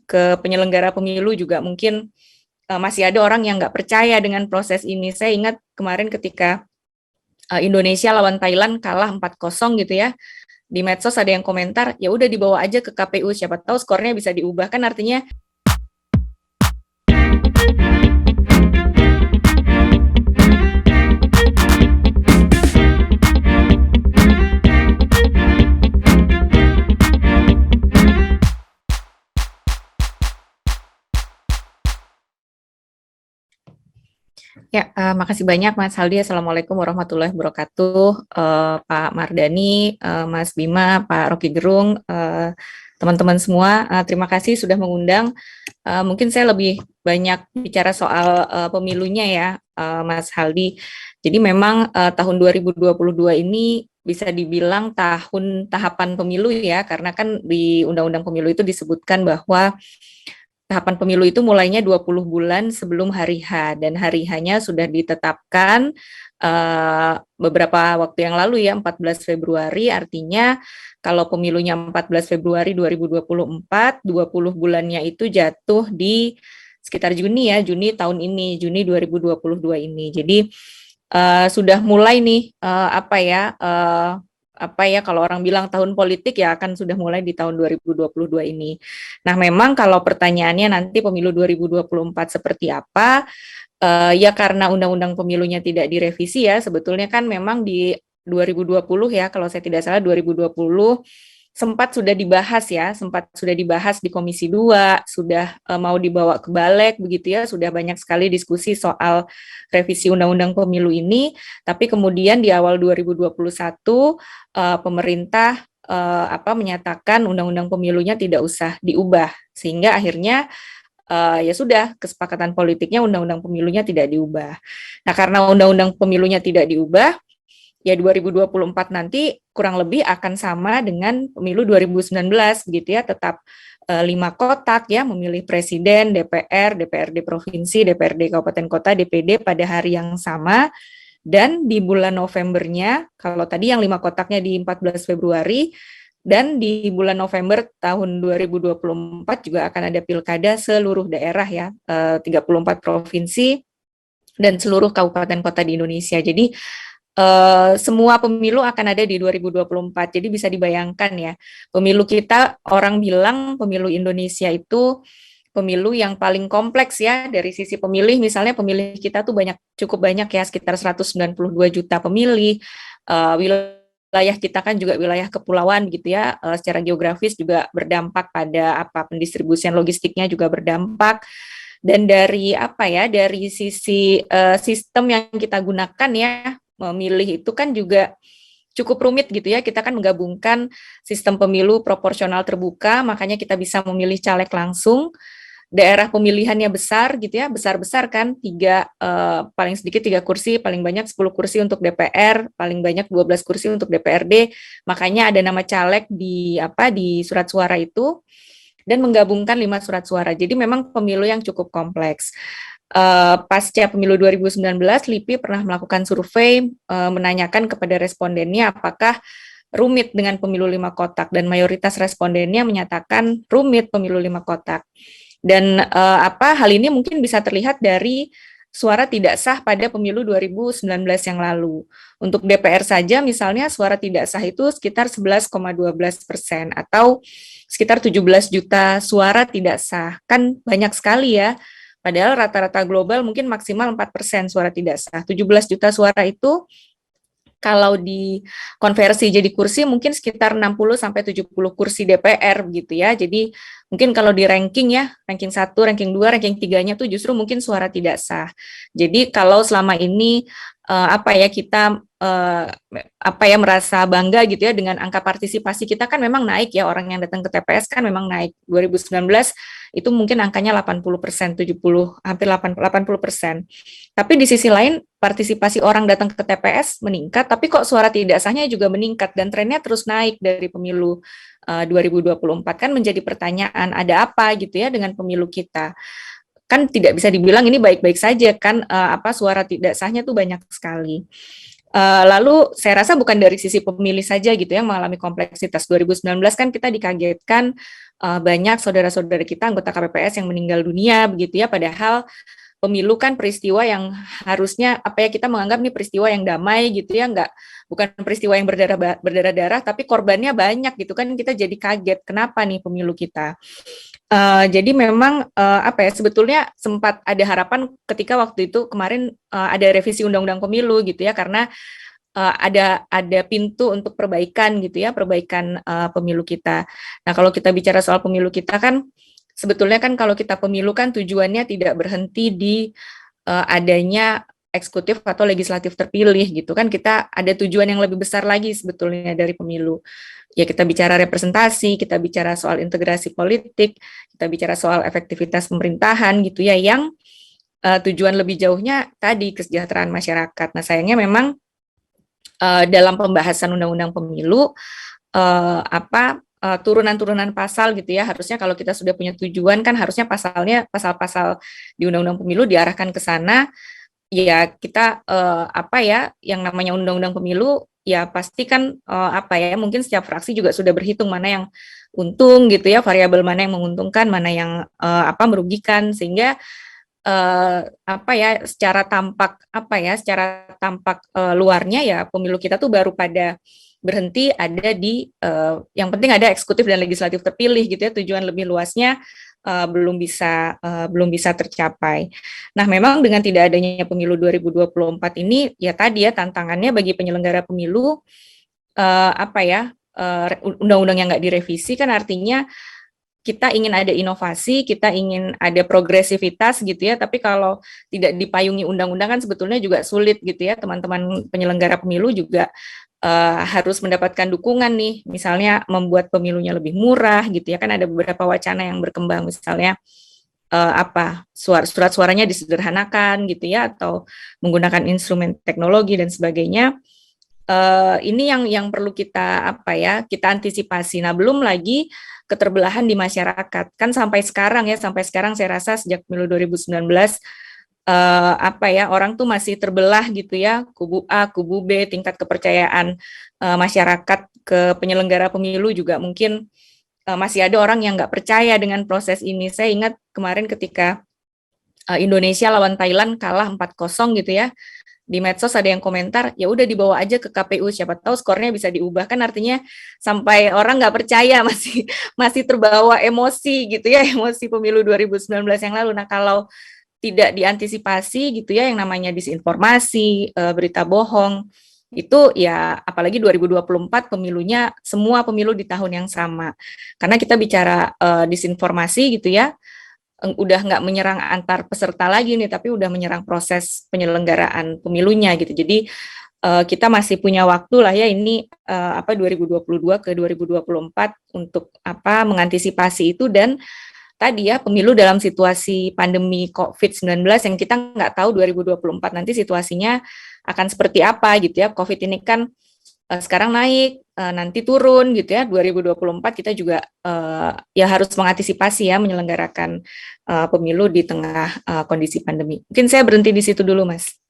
ke penyelenggara pemilu juga mungkin masih ada orang yang nggak percaya dengan proses ini. Saya ingat kemarin ketika Indonesia lawan Thailand kalah 4-0 gitu ya. Di medsos ada yang komentar, ya udah dibawa aja ke KPU, siapa tahu skornya bisa diubah, kan artinya ya, makasih banyak Mas Haldi. Assalamualaikum warahmatullahi wabarakatuh. Pak Mardani, Mas Bima, Pak Rocky Gerung, teman-teman semua, terima kasih sudah mengundang. Mungkin saya lebih banyak bicara soal pemilunya ya, Mas Haldi. Jadi memang tahun 2022 ini bisa dibilang tahun tahapan pemilu ya, karena kan di Undang-Undang Pemilu itu disebutkan bahwa tahapan pemilu itu mulainya 20 bulan sebelum hari H, dan hari H-nya sudah ditetapkan beberapa waktu yang lalu ya, 14 Februari, artinya kalau pemilunya 14 Februari 2024, 20 bulannya itu jatuh di sekitar Juni ya, Juni tahun ini, Juni 2022 ini. Jadi sudah mulai nih kalau orang bilang tahun politik ya akan sudah mulai di tahun 2022 ini. Nah, memang kalau pertanyaannya nanti pemilu 2024 seperti apa, ya karena undang-undang pemilunya tidak direvisi ya, sebetulnya kan memang di 2020 ya, kalau saya tidak salah 2020 sempat sudah dibahas di Komisi 2, sudah mau dibawa ke Balek begitu ya, sudah banyak sekali diskusi soal revisi Undang-Undang Pemilu ini, tapi kemudian di awal 2021 pemerintah menyatakan Undang-Undang Pemilunya tidak usah diubah, sehingga akhirnya ya sudah kesepakatan politiknya Undang-Undang Pemilunya tidak diubah. Nah, karena Undang-Undang Pemilunya tidak diubah, ya 2024 nanti kurang lebih akan sama dengan pemilu 2019 gitu ya, tetap 5 kotak ya, memilih presiden, DPR, DPRD provinsi, DPRD kabupaten kota, DPD pada hari yang sama, dan di bulan Novembernya, kalau tadi yang 5 kotaknya di 14 Februari, dan di bulan November tahun 2024 juga akan ada pilkada seluruh daerah ya, 34 provinsi dan seluruh kabupaten kota di Indonesia. Jadi semua pemilu akan ada di 2024. Jadi bisa dibayangkan ya, pemilu kita, orang bilang pemilu Indonesia itu pemilu yang paling kompleks ya dari sisi pemilih. Misalnya pemilih kita tuh cukup banyak ya, sekitar 192 juta pemilih. Wilayah kita kan juga wilayah kepulauan gitu ya, secara geografis juga berdampak pada pendistribusian logistiknya juga berdampak. Dan dari dari sisi sistem yang kita gunakan ya, memilih itu kan juga cukup rumit gitu ya. Kita kan menggabungkan sistem pemilu proporsional terbuka, makanya kita bisa memilih caleg langsung. Daerah pemilihannya besar gitu ya, besar-besar kan, paling sedikit 3 kursi, paling banyak 10 kursi untuk DPR, paling banyak 12 kursi untuk DPRD. Makanya ada nama caleg di surat suara itu, dan menggabungkan 5 surat suara. Jadi memang pemilu yang cukup kompleks. Pasca pemilu 2019, LIPI pernah melakukan survei menanyakan kepada respondennya apakah rumit dengan pemilu 5 kotak, dan mayoritas respondennya menyatakan rumit pemilu 5 kotak. Dan hal ini mungkin bisa terlihat dari suara tidak sah pada pemilu 2019 yang lalu. Untuk DPR saja misalnya suara tidak sah itu sekitar 11,12%, atau sekitar 17 juta suara tidak sah. Kan banyak sekali ya. Padahal rata-rata global mungkin maksimal 4% suara tidak sah. 17 juta suara itu kalau dikonversi jadi kursi mungkin sekitar 60 sampai 70 kursi DPR gitu ya. Jadi mungkin kalau di ranking ya, ranking 1, ranking 2, ranking 3-nya tuh justru mungkin suara tidak sah. Jadi kalau selama ini kita merasa bangga gitu ya dengan angka partisipasi kita, kan memang naik ya, orang yang datang ke TPS kan memang naik. 2019 itu mungkin angkanya 80%, 70, hampir 80%. Tapi di sisi lain partisipasi orang datang ke TPS meningkat, tapi kok suara tidak sahnya juga meningkat, dan trennya terus naik dari pemilu 2024. Kan menjadi pertanyaan, ada apa gitu ya dengan pemilu kita? Kan tidak bisa dibilang ini baik-baik saja kan, suara tidak sahnya tuh banyak sekali. Lalu saya rasa bukan dari sisi pemilih saja gitu yang mengalami kompleksitas. 2019 kan kita dikagetkan banyak saudara-saudara kita anggota KPPS yang meninggal dunia begitu ya, padahal pemilu kan peristiwa yang harusnya apa ya, kita menganggap nih peristiwa yang damai gitu ya, bukan peristiwa yang berdarah-darah, tapi korbannya banyak gitu kan, kita jadi kaget kenapa nih pemilu kita. Jadi memang apa ya, sebetulnya sempat ada harapan ketika waktu itu kemarin ada revisi undang-undang pemilu gitu ya, karena ada pintu untuk perbaikan gitu ya, perbaikan pemilu kita. Nah, kalau kita bicara soal pemilu kita kan sebetulnya kan kalau kita pemilu kan tujuannya tidak berhenti di adanya eksekutif atau legislatif terpilih gitu kan, kita ada tujuan yang lebih besar lagi sebetulnya dari pemilu. Ya, kita bicara representasi, kita bicara soal integrasi politik, kita bicara soal efektivitas pemerintahan gitu ya, yang tujuan lebih jauhnya tadi kesejahteraan masyarakat. Nah, sayangnya memang dalam pembahasan undang-undang pemilu turunan-turunan pasal gitu ya, harusnya kalau kita sudah punya tujuan kan harusnya pasal-pasal di undang-undang pemilu diarahkan ke sana. Ya kita yang namanya undang-undang pemilu ya pasti kan mungkin setiap fraksi juga sudah berhitung mana yang untung gitu ya, variabel mana yang menguntungkan, mana yang merugikan, sehingga secara tampak luarnya ya pemilu kita tuh baru pada berhenti ada di yang penting ada eksekutif dan legislatif terpilih gitu ya, tujuan lebih luasnya belum bisa tercapai. Nah, memang dengan tidak adanya pemilu 2024 ini ya tadi ya tantangannya bagi penyelenggara pemilu undang-undang yang nggak direvisi kan artinya kita ingin ada inovasi, kita ingin ada progresivitas gitu ya, tapi kalau tidak dipayungi undang-undang kan sebetulnya juga sulit gitu ya, teman-teman penyelenggara pemilu juga harus mendapatkan dukungan nih, misalnya membuat pemilunya lebih murah gitu ya, kan ada beberapa wacana yang berkembang, misalnya surat suaranya disederhanakan gitu ya, atau menggunakan instrumen teknologi dan sebagainya. Ini yang perlu kita kita antisipasi. Nah, belum lagi keterbelahan di masyarakat. Kan sampai sekarang saya rasa sejak pemilu 2019 orang tuh masih terbelah gitu ya, kubu A, kubu B, tingkat kepercayaan masyarakat ke penyelenggara pemilu juga mungkin masih ada orang yang nggak percaya dengan proses ini. Saya ingat kemarin ketika Indonesia lawan Thailand kalah 4-0 gitu ya, di medsos ada yang komentar, ya udah dibawa aja ke KPU, siapa tahu skornya bisa diubah, kan artinya sampai orang nggak percaya, masih terbawa emosi gitu ya, emosi pemilu 2019 yang lalu. Nah, kalau tidak diantisipasi gitu ya, yang namanya disinformasi, berita bohong, itu ya apalagi 2024 pemilunya semua pemilu di tahun yang sama. Karena kita bicara disinformasi gitu ya, udah nggak menyerang antar peserta lagi nih, tapi udah menyerang proses penyelenggaraan pemilunya gitu. Jadi kita masih punya waktu lah ya ini 2022 ke 2024 untuk mengantisipasi itu, dan tadi ya pemilu dalam situasi pandemi COVID-19 yang kita nggak tahu 2024 nanti situasinya akan seperti apa gitu ya. COVID ini kan sekarang naik, nanti turun gitu ya. 2024 kita juga ya harus mengantisipasi ya menyelenggarakan pemilu di tengah kondisi pandemi. Mungkin saya berhenti di situ dulu, Mas.